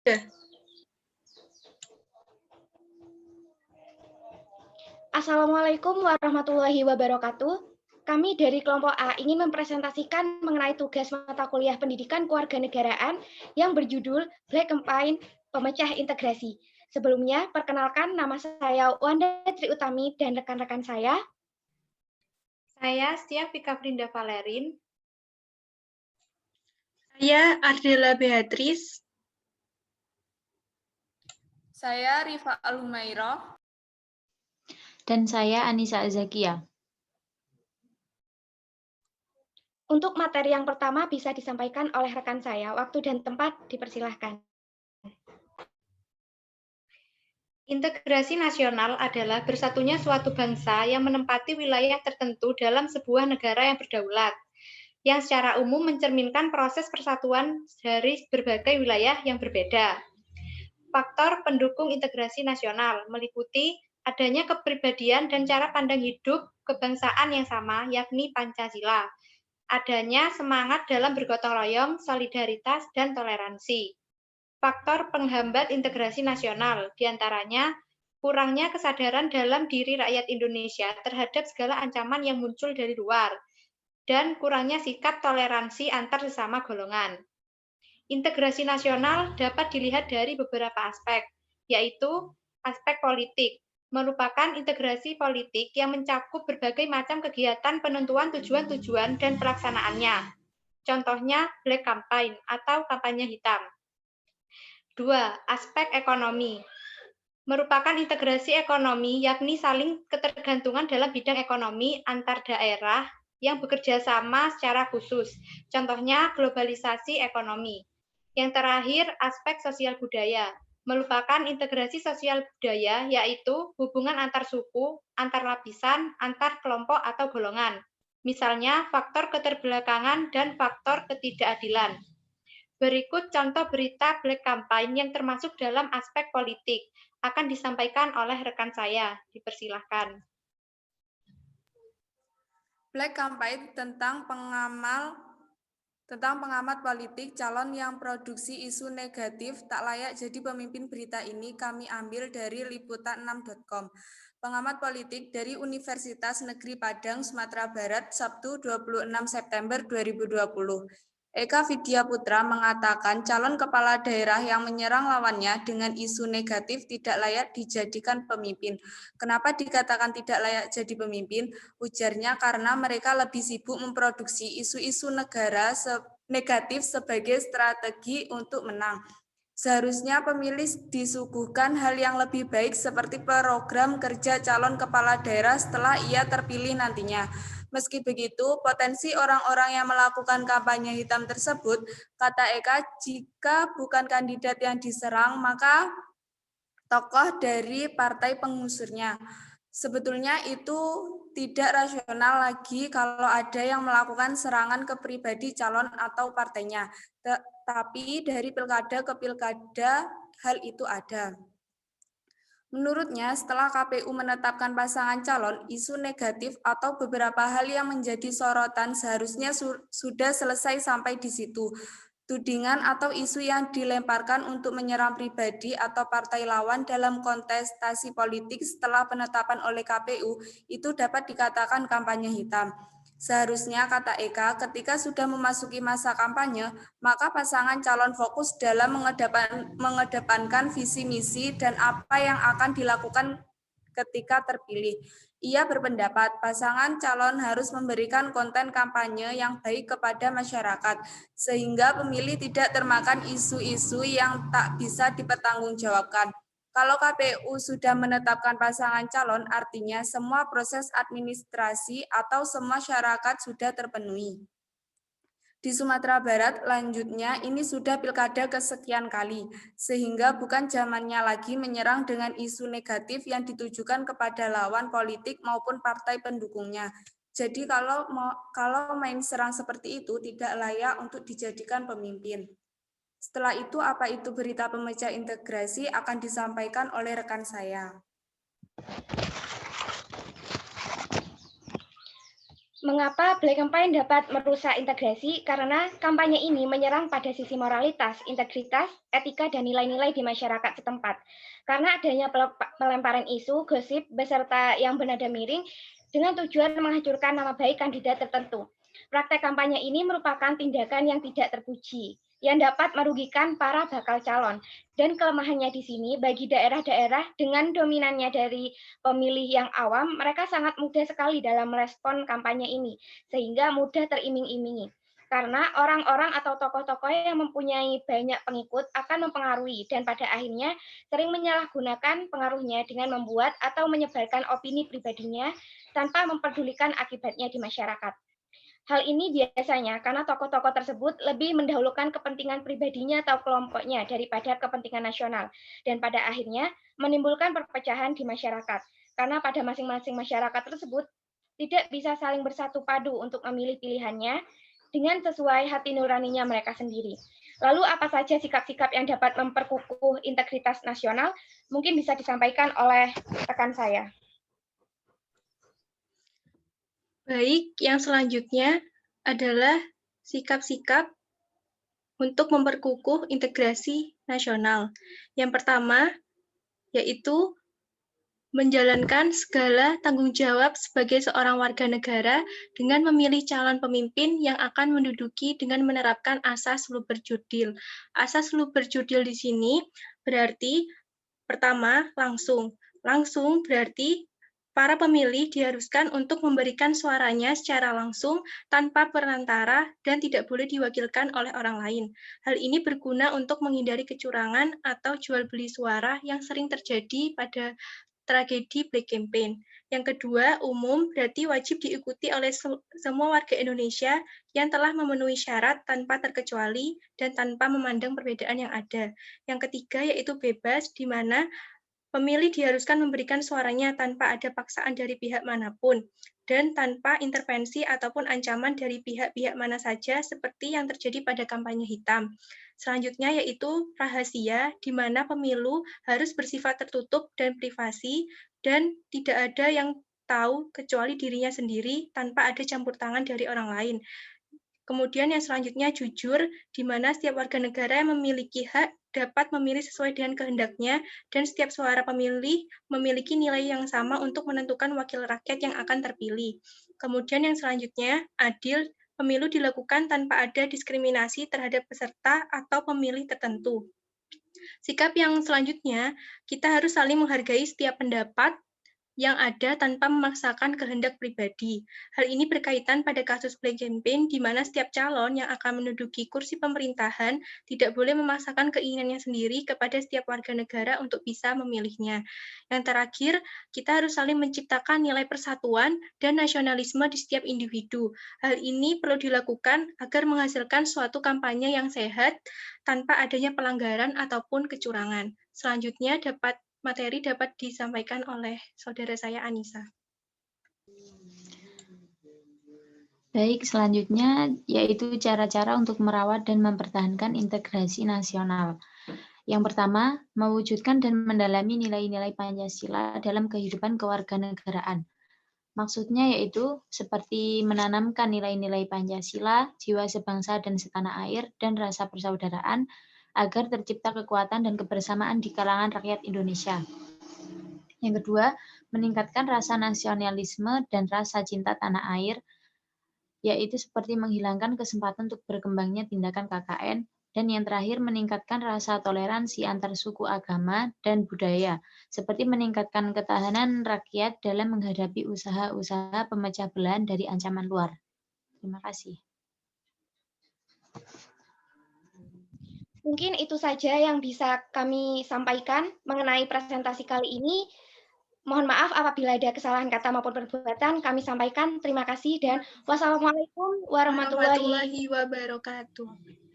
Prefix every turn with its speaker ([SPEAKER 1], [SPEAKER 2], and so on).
[SPEAKER 1] Ya.
[SPEAKER 2] Assalamualaikum warahmatullahi wabarakatuh. Kami dari kelompok A ingin mempresentasikan mengenai tugas mata kuliah pendidikan kewarganegaraan yang berjudul Black Campaign Pemecah Integrasi. Sebelumnya, perkenalkan nama saya Wanda Tri Utami dan rekan-rekan saya.
[SPEAKER 3] Saya Stia Vika Frinda Valerin.
[SPEAKER 1] Saya Ardela Beatrice.
[SPEAKER 4] Saya Rifa Alumairo.
[SPEAKER 5] Dan saya Anissa Azakia.
[SPEAKER 2] Untuk materi yang pertama bisa disampaikan oleh rekan saya. Waktu dan tempat dipersilahkan.
[SPEAKER 3] Integrasi nasional adalah bersatunya suatu bangsa yang menempati wilayah tertentu dalam sebuah negara yang berdaulat, yang secara umum mencerminkan proses persatuan dari berbagai wilayah yang berbeda. Faktor pendukung integrasi nasional meliputi adanya kepribadian dan cara pandang hidup kebangsaan yang sama, yakni Pancasila. Adanya semangat dalam bergotong royong, solidaritas, dan toleransi. Faktor penghambat integrasi nasional, diantaranya kurangnya kesadaran dalam diri rakyat Indonesia terhadap segala ancaman yang muncul dari luar, dan kurangnya sikap toleransi antar sesama golongan. Integrasi nasional dapat dilihat dari beberapa aspek, yaitu aspek politik, merupakan integrasi politik yang mencakup berbagai macam kegiatan penentuan tujuan-tujuan dan pelaksanaannya. Contohnya Black Campaign atau kampanye hitam. 2. Aspek ekonomi. Merupakan integrasi ekonomi, yakni saling ketergantungan dalam bidang ekonomi antar daerah yang bekerja sama secara khusus. Contohnya globalisasi ekonomi. Yang terakhir, aspek sosial budaya. Merupakan integrasi sosial budaya, yaitu hubungan antar suku, antar lapisan, antar kelompok atau golongan. Misalnya, faktor keterbelakangan dan faktor ketidakadilan. Berikut contoh berita Black Campaign yang termasuk dalam aspek politik. Akan disampaikan oleh rekan saya. Dipersilahkan.
[SPEAKER 4] Black Campaign tentang pengamat politik calon yang produksi isu negatif tak layak jadi pemimpin. Berita ini kami ambil dari liputan6.com. Pengamat politik dari Universitas Negeri Padang, Sumatera Barat, Sabtu 26 September 2020. Eka Vidya Putra mengatakan calon kepala daerah yang menyerang lawannya dengan isu negatif tidak layak dijadikan pemimpin. Kenapa dikatakan tidak layak jadi pemimpin? Ujarnya karena mereka lebih sibuk memproduksi isu-isu negara negatif sebagai strategi untuk menang. Seharusnya pemilih disuguhkan hal yang lebih baik seperti program kerja calon kepala daerah setelah ia terpilih nantinya. Meski begitu, potensi orang-orang yang melakukan kampanye hitam tersebut, kata Eka, jika bukan kandidat yang diserang, maka tokoh dari partai pengusurnya. Sebetulnya itu tidak rasional lagi kalau ada yang melakukan serangan ke pribadi calon atau partainya. Tapi dari pilkada ke pilkada hal itu ada. Menurutnya, setelah KPU menetapkan pasangan calon, isu negatif atau beberapa hal yang menjadi sorotan seharusnya sudah selesai sampai di situ. Tudingan atau isu yang dilemparkan untuk menyerang pribadi atau partai lawan dalam kontestasi politik setelah penetapan oleh KPU itu dapat dikatakan kampanye hitam. Seharusnya, kata Eka, ketika sudah memasuki masa kampanye, maka pasangan calon fokus dalam mengedepankan visi misi dan apa yang akan dilakukan ketika terpilih. Ia berpendapat pasangan calon harus memberikan konten kampanye yang baik kepada masyarakat, sehingga pemilih tidak termakan isu-isu yang tak bisa dipertanggungjawabkan. Kalau KPU sudah menetapkan pasangan calon, artinya semua proses administrasi atau semua syarat sudah terpenuhi. Di Sumatera Barat, lanjutnya ini sudah pilkada kesekian kali, sehingga bukan zamannya lagi menyerang dengan isu negatif yang ditujukan kepada lawan politik maupun partai pendukungnya. Jadi kalau main serang seperti itu tidak layak untuk dijadikan pemimpin. Setelah itu, apa itu berita pemecah integrasi akan disampaikan oleh rekan saya.
[SPEAKER 2] Mengapa Black Campaign dapat merusak integrasi? Karena kampanye ini menyerang pada sisi moralitas, integritas, etika, dan nilai-nilai di masyarakat setempat. Karena adanya pelemparan isu, gosip, beserta yang bernada miring dengan tujuan menghancurkan nama baik kandidat tertentu. Praktek kampanye ini merupakan tindakan yang tidak terpuji, yang dapat merugikan para bakal calon. Dan kelemahannya di sini, bagi daerah-daerah dengan dominannya dari pemilih yang awam, mereka sangat mudah sekali dalam merespon kampanye ini, sehingga mudah teriming-imingi. Karena orang-orang atau tokoh-tokoh yang mempunyai banyak pengikut akan mempengaruhi dan pada akhirnya sering menyalahgunakan pengaruhnya dengan membuat atau menyebarkan opini pribadinya tanpa memperdulikan akibatnya di masyarakat. Hal ini biasanya karena tokoh-tokoh tersebut lebih mendahulukan kepentingan pribadinya atau kelompoknya daripada kepentingan nasional, dan pada akhirnya menimbulkan perpecahan di masyarakat. Karena pada masing-masing masyarakat tersebut tidak bisa saling bersatu padu untuk memilih pilihannya dengan sesuai hati nuraninya mereka sendiri. Lalu apa saja sikap-sikap yang dapat memperkukuh integritas nasional? Mungkin bisa disampaikan oleh rekan saya.
[SPEAKER 1] Baik, yang selanjutnya adalah sikap-sikap untuk memperkukuh integrasi nasional. Yang pertama, yaitu menjalankan segala tanggung jawab sebagai seorang warga negara dengan memilih calon pemimpin yang akan menduduki dengan menerapkan asas luber jurdil. Asas luber jurdil di sini berarti pertama, langsung. Langsung berarti para pemilih diharuskan untuk memberikan suaranya secara langsung tanpa perantara dan tidak boleh diwakilkan oleh orang lain. Hal ini berguna untuk menghindari kecurangan atau jual beli suara yang sering terjadi pada tragedi Black Campaign. Yang kedua, umum berarti wajib diikuti oleh semua warga Indonesia yang telah memenuhi syarat tanpa terkecuali dan tanpa memandang perbedaan yang ada. Yang ketiga, yaitu bebas, di mana pemilih diharuskan memberikan suaranya tanpa ada paksaan dari pihak manapun dan tanpa intervensi ataupun ancaman dari pihak-pihak mana saja seperti yang terjadi pada kampanye hitam. Selanjutnya yaitu rahasia, di mana pemilu harus bersifat tertutup dan privasi dan tidak ada yang tahu kecuali dirinya sendiri tanpa ada campur tangan dari orang lain. Kemudian yang selanjutnya jujur, di mana setiap warga negara yang memiliki hak dapat memilih sesuai dengan kehendaknya, dan setiap suara pemilih memiliki nilai yang sama untuk menentukan wakil rakyat yang akan terpilih. Kemudian yang selanjutnya, adil, pemilu dilakukan tanpa ada diskriminasi terhadap peserta atau pemilih tertentu. Sikap yang selanjutnya, kita harus saling menghargai setiap pendapat yang ada tanpa memaksakan kehendak pribadi. Hal ini berkaitan pada kasus Black Campaign, di mana setiap calon yang akan menduduki kursi pemerintahan tidak boleh memaksakan keinginannya sendiri kepada setiap warga negara untuk bisa memilihnya. Yang terakhir, kita harus saling menciptakan nilai persatuan dan nasionalisme di setiap individu. Hal ini perlu dilakukan agar menghasilkan suatu kampanye yang sehat tanpa adanya pelanggaran ataupun kecurangan. Selanjutnya materi dapat disampaikan oleh saudara saya Anissa.
[SPEAKER 5] Baik, selanjutnya yaitu cara-cara untuk merawat dan mempertahankan integrasi nasional. Yang pertama, mewujudkan dan mendalami nilai-nilai Pancasila dalam kehidupan kewarganegaraan. Maksudnya yaitu seperti menanamkan nilai-nilai Pancasila, jiwa sebangsa dan setanah air, dan rasa persaudaraan agar tercipta kekuatan dan kebersamaan di kalangan rakyat Indonesia. Yang kedua, meningkatkan rasa nasionalisme dan rasa cinta tanah air, yaitu seperti menghilangkan kesempatan untuk berkembangnya tindakan KKN. Dan yang terakhir, meningkatkan rasa toleransi antar suku, agama, dan budaya, seperti meningkatkan ketahanan rakyat dalam menghadapi usaha-usaha pemecah belahan dari ancaman luar. Terima kasih.
[SPEAKER 2] Mungkin itu saja yang bisa kami sampaikan mengenai presentasi kali ini. Mohon maaf apabila ada kesalahan kata maupun perbuatan. Kami sampaikan terima kasih dan wassalamualaikum warahmatullahi
[SPEAKER 1] wabarakatuh.